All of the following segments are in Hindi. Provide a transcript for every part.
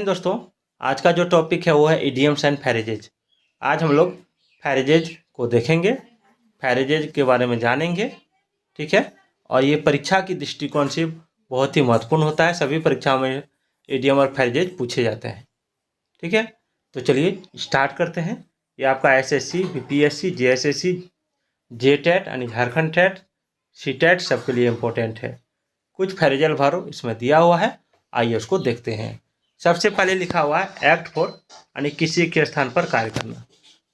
दोस्तों, आज का जो टॉपिक है वो है इडियम्स एंड फ्रेजेज। आज हम लोग फ्रेजेज को देखेंगे, फ्रेजेज के बारे में जानेंगे, ठीक है। और ये परीक्षा की दृष्टिकोण से बहुत ही महत्वपूर्ण होता है। सभी परीक्षाओं में इडियम और फ्रेजेज पूछे जाते हैं, ठीक है। तो चलिए स्टार्ट करते हैं। ये आपका एसएससी, बीपीएससी, जेएसएससी, जेटेट यानी झारखंड टेट, सीटेट सबके लिए इम्पोर्टेंट है। कुछ फ्रेजल वर्ब इसमें दिया हुआ है, आइए उसको देखते हैं। सबसे पहले लिखा हुआ है एक्ट फॉर, यानी किसी के स्थान पर कार्य करना।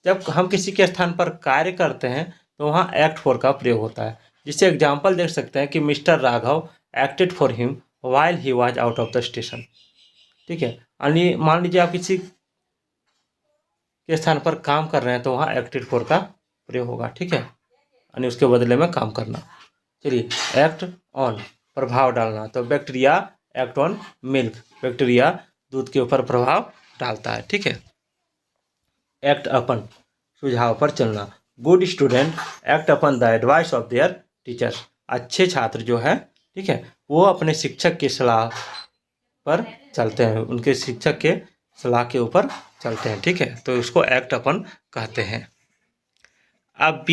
जब हम किसी के स्थान पर कार्य करते हैं तो वहाँ एक्ट फॉर का प्रयोग होता है। जिससे एग्जाम्पल देख सकते हैं कि mister Raghav acted for him while he was out of the station, ठीक है। यानी मान लीजिए आप किसी के स्थान पर काम कर रहे हैं तो वहाँ एक्टेड फॉर का प्रयोग होगा, ठीक है। यानी उसके बदले में काम करना। चलिए, एक्ट ऑन प्रभाव डालना, तो bacteria act on milk, bacteria दूध के ऊपर प्रभाव डालता है, ठीक है। एक्ट अपन सुझाव पर चलना, good student act upon the advice of their teachers, अच्छे छात्र जो है, ठीक है, वो अपने शिक्षक की सलाह पर चलते हैं, उनके शिक्षक के सलाह के ऊपर चलते हैं, ठीक है। तो इसको एक्ट अपन कहते हैं। अब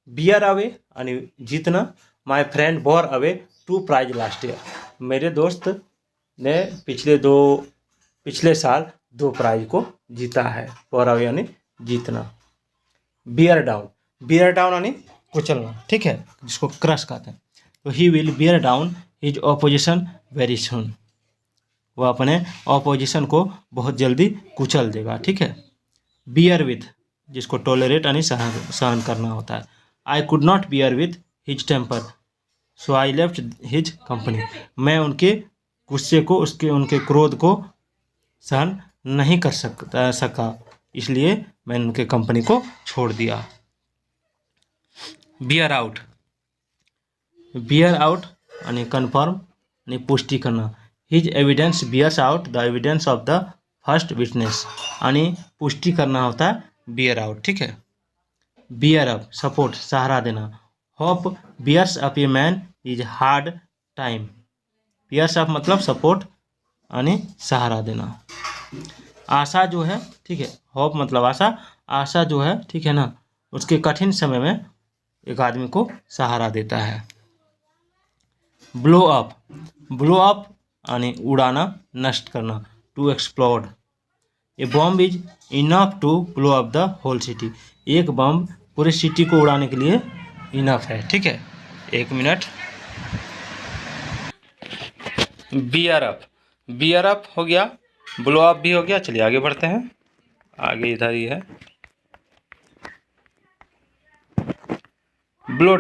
बियर अवे यानी जीतना, my friend bore away 2 prize last year, मेरे दोस्त ने पिछले साल 2 प्राइज को जीता है। बोर अवे यानी जीतना। बियर डाउन यानी कुचलना, ठीक है, जिसको क्रश कहते हैं। तो he will beer down his opposition very soon, वो अपने ऑपोजिशन को बहुत जल्दी कुचल देगा, ठीक है। बियर विथ, जिसको टॉलरेट यानी सहन करना होता है। I could not bear with his temper so I left his company, मैं उनके गुस्से को, उनके क्रोध को सहन नहीं कर सका, इसलिए मैंने उनके कंपनी को छोड़ दिया। बियर आउट यानी कन्फर्म यानी पुष्टि करना। His evidence bears out the evidence of the first witness, यानी पुष्टि करना होता है बियर आउट, ठीक है। बियर अप सपोर्ट सहारा देना। Hope bears up a man is hard time, bears up मतलब सपोर्ट यानी सहारा देना। आशा जो है, ठीक है, होप मतलब आशा जो है, ठीक है ना, उसके कठिन समय में एक आदमी को सहारा देता है। ब्लो अप यानी उड़ाना, नष्ट करना, to explode. A bomb is enough to blow up the whole city, एक बम पूरे सिटी को उड़ाने के लिए इनफ है, ठीक है। 1 मिनट। बियर अप हो गया, ब्लो अप भी हो गया। चलिए आगे बढ़ते हैं, आगे इधर ही है। ब्लो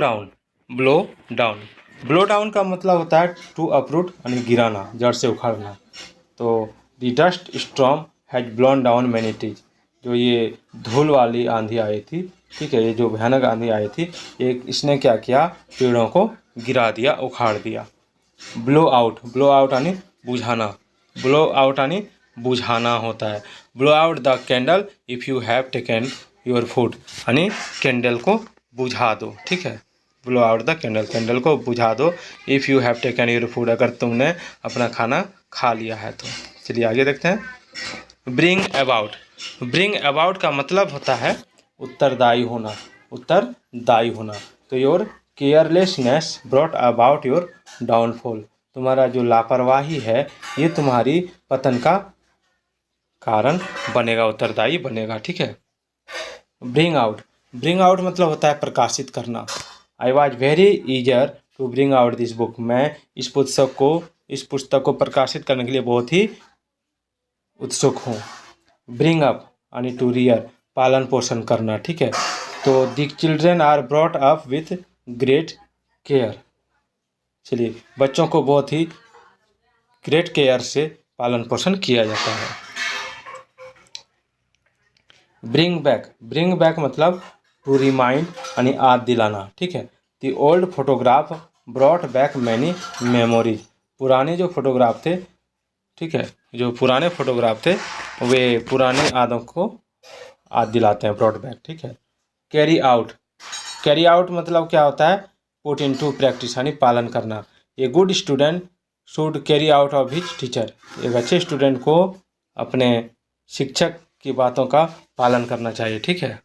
डाउन का मतलब होता है टू अपरूट यानी गिराना, जड़ से उखाड़ना। तो the dust storm has blown down many trees, जो ये धूल वाली आंधी आई थी, ठीक है, ये जो भयानक आंधी आई थी, इसने क्या किया, पेड़ों को गिरा दिया, उखाड़ दिया। ब्लो आउट यानी बुझाना, बुझाना होता है। Blow out the candle if you have taken your food, यानी कैंडल को बुझा दो, ठीक है। ब्लो आउट द कैंडल को बुझा दो। If you have taken your food, अगर तुमने अपना खाना खा लिया है तो। चलिए आगे देखते हैं। ब्रिंग अबाउट का मतलब होता है उत्तरदायी होना। तो your carelessness brought about your downfall, तुम्हारा जो लापरवाही है ये तुम्हारी पतन का कारण बनेगा, उत्तरदायी बनेगा, ठीक है। ब्रिंग आउट मतलब होता है प्रकाशित करना। I was very eager to bring out this book, मैं इस पुस्तक को प्रकाशित करने के लिए बहुत ही उत्सुक हूँ। ब्रिंग अप यानी टू रियर, पालन पोषण करना, ठीक है। तो the children are brought up with great care, चलिए बच्चों को बहुत ही ग्रेट केयर से पालन पोषण किया जाता है। ब्रिंग बैक मतलब टू रिमाइंड यानी याद दिलाना, ठीक है। The old photograph brought back many memories, पुराने जो फोटोग्राफ थे, ठीक है, जो पुराने फोटोग्राफ थे वे पुराने यादों को याद दिलाते हैं, ब्रॉट बैक, ठीक है। कैरी आउट मतलब क्या होता है, पुट इनटू प्रैक्टिस यानी पालन करना। A good student should carry out of his teacher, एक अच्छे स्टूडेंट को अपने शिक्षक की बातों का पालन करना चाहिए। ठीक है।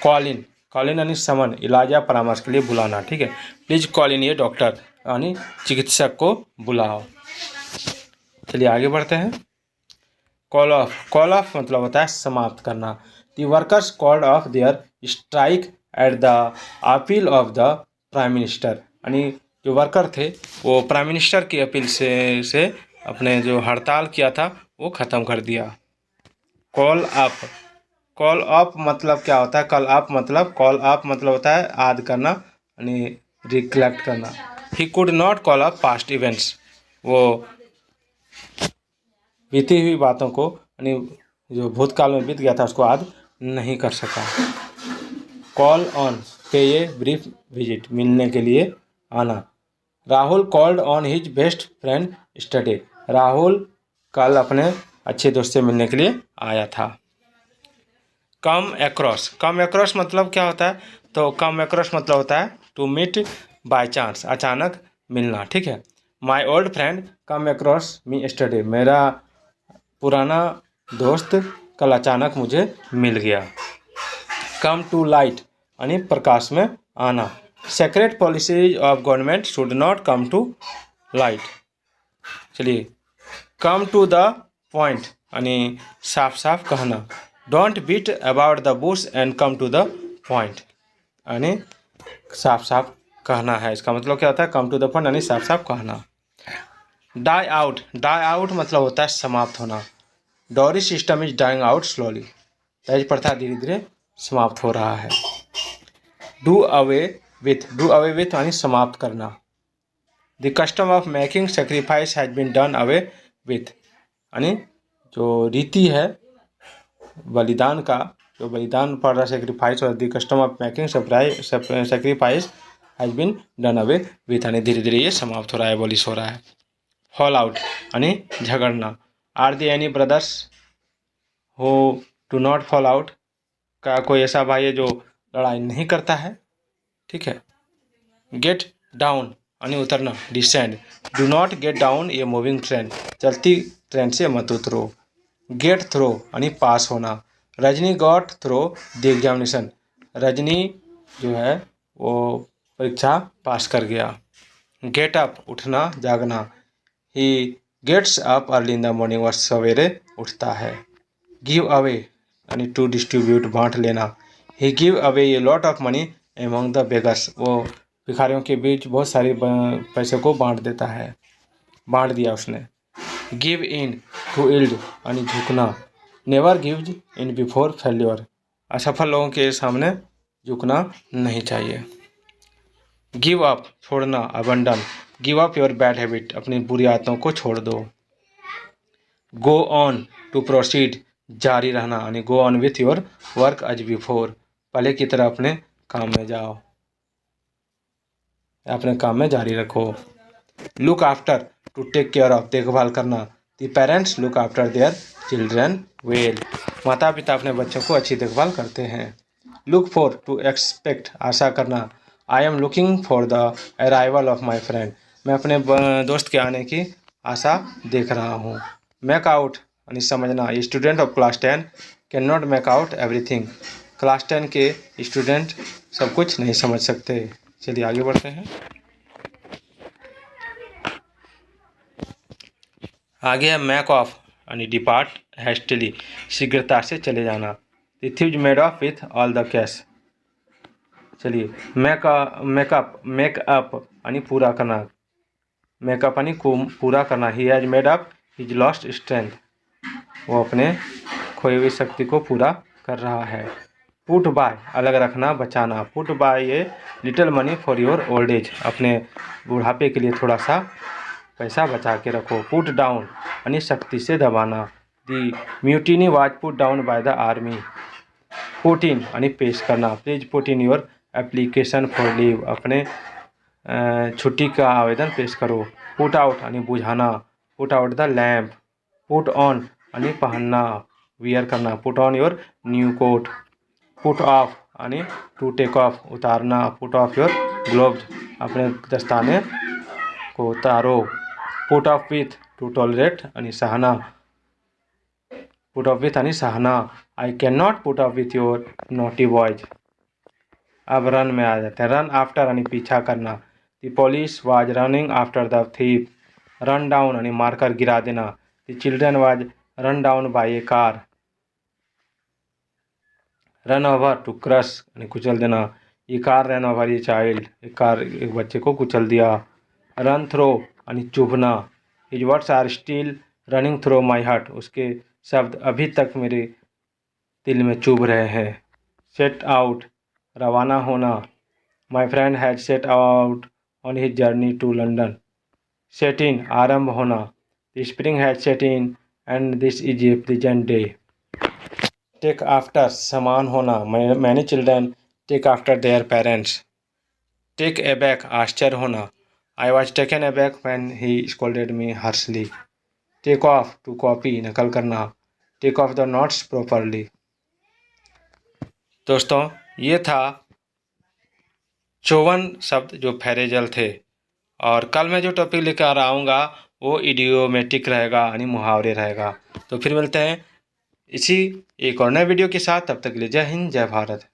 कॉल इन यानी समन, इलाज या परामर्श के लिए बुलाना। ठीक है। प्लीज कॉल इन ये डॉक्टर यानी चिकित्सक को बुलाओ। चलिए आगे बढ़ते हैं। कॉल ऑफ मतलब होता है समाप्त करना। The workers called of their strike at the appeal of the prime minister, यानी जो वर्कर थे वो प्राइम मिनिस्टर की अपील से अपने जो हड़ताल किया था वो ख़त्म कर दिया। कॉल अप मतलब क्या होता है? कॉल अप मतलब होता है याद करना यानी रिकलेक्ट करना। He could not call up past events, वो बीती हुई बातों को यानी जो भूतकाल में बीत गया था उसको याद नहीं कर सका। कॉल ऑन पे ये ब्रीफ विजिट, मिलने के लिए आना। Rahul called on his best friend study, Rahul कल अपने अच्छे दोस्त से मिलने के लिए आया था। कम अक्रॉस मतलब क्या होता है? तो कम अक्रॉस मतलब होता है टू मीट बाय चांस, अचानक मिलना। ठीक है। My old friend come across me study, मेरा पुराना दोस्त कल अचानक मुझे मिल गया। कम टू लाइट यानी प्रकाश में आना। Secret policies of government should not come to light. चलिए, कम टू द पॉइंट यानी साफ साफ कहना। Don't beat about the bush and come to the point, यानी साफ साफ कहना है। इसका मतलब क्या होता है? कम टू द पॉइंट यानी साफ साफ कहना। डाई आउट मतलब होता है समाप्त होना। Dowry system is dying out slowly, दहेज प्रथा धीरे धीरे समाप्त हो रहा है। डू अवे विथ यानी समाप्त करना। The custom of making sacrifice has been done away with, यानी जो रीति है बलिदान का, जो बलिदान पड़ रहा सेक्रीफाइस, और the custom of making sacrifice has been done away with, यानी धीरे धीरे ये समाप्त हो रहा है, एबॉलिश हो रहा है। फॉल आउट यानी झगड़ना। Are there any brothers who do not fall out, का कोई ऐसा भाई है जो लड़ाई नहीं करता है? ठीक है। गेट डाउन यानी उतरना, descend. Do not get down ये मूविंग ट्रेन, चलती ट्रेन से मत उतरो। गेट थ्रो यानी पास होना। Rajni got through the examination, Rajni जो है वो परीक्षा पास कर गया। गेट अप उठना जागना। He gets up early in the morning, वह सवेरे उठता है। गिव अवे यानी टू डिस्ट्रीब्यूट बांट लेना। He give away a lot of money among the beggars, वो भिखारियों के बीच बहुत सारे पैसे को बांट देता है, बांट दिया उसने। गिव इन टू इल्ड यानी झुकना। Never gives in before failure, असफल लोगों के सामने झुकना नहीं चाहिए। गिव अप छोड़ना, abandon. Give up your bad habit, अपनी बुरी आदतों को छोड़ दो। गो ऑन टू प्रोसीड, जारी रहना, यानी go on with your work as before, पहले की तरह अपने काम में जाओ, अपने काम में जारी रखो। Look after to take care of, देखभाल करना। The parents look after their children well, माता पिता अपने बच्चों को अच्छी देखभाल करते हैं। लुक फॉर टू एक्सपेक्ट, आशा करना। I am looking for the arrival of my friend, मैं अपने दोस्त के आने की आशा देख रहा हूँ। मेक आउट यानी समझना। Student of class 10 can not make out everything, class 10 के स्टूडेंट सब कुछ नहीं समझ सकते। चलिए आगे बढ़ते हैं। आगे है मैक ऑफ यानी डिपार्ट हैस्टिली, शीघ्रता से चले जाना। The thieves made of with all the cash. चलिए, मेकअप यानी पूरा करना, मेकअप यानी पूरा करना। He has made up his lost strength, वो अपने खोई हुई शक्ति को पूरा कर रहा है। पुट बाय अलग रखना, बचाना। Put buy a little money for your old age, अपने बुढ़ापे के लिए थोड़ा सा पैसा बचा के रखो। पुट डाउन यानी सख्ती से दबाना। The mutiny was put down by the army. Put in यानी पेश करना। Please put in your application for leave, अपने छुट्टी का आवेदन पेश करो। पुट आउट यानी बुझाना। Put out the lamp. Put on यानी पहनना, वियर करना। Put on your new coat. Put off यानी टू टेक ऑफ, उतारना। पुट ऑफ योर ग्लोव्स, अपने दस्ताने को उतारो। Put off with to tolerate यानी सहना। पुट अप विथ यानी सहना, I can not put up with your naughty boys. अब रन में आ जाते हैं, रन आफ्टर यानी पीछा करना, the police was running after the thief, run down यानी मारकर गिरा देना, the children was run down by a car, run over to crush यानी कुचल देना, ये कार रन ओवर ये चाइल्ड, एक कार एक बच्चे को कुचल दिया, रन थ्रो यानी चुभना, his words are still running through my heart, उसके शब्द अभी तक मेरे दिल में चुभ रहे हैं, सेट आउट रवाना होना, my friend had set out on his journey to London, set in आरंभ होना, the spring had set in and this is a pleasant day, take after समान होना, many children take after their parents, take aback आश्चर्य होना, I was taken aback when he scolded me harshly, take off to copy नकल करना, take off the notes properly. दोस्तों ये था 54 शब्द जो फ्रेजल थे, और कल मैं जो टॉपिक लेकर आऊँगा वो इडियोमेटिक रहेगा यानी मुहावरे रहेगा। तो फिर मिलते हैं इसी एक और नए वीडियो के साथ, तब तक के लिए जय हिंद जय भारत।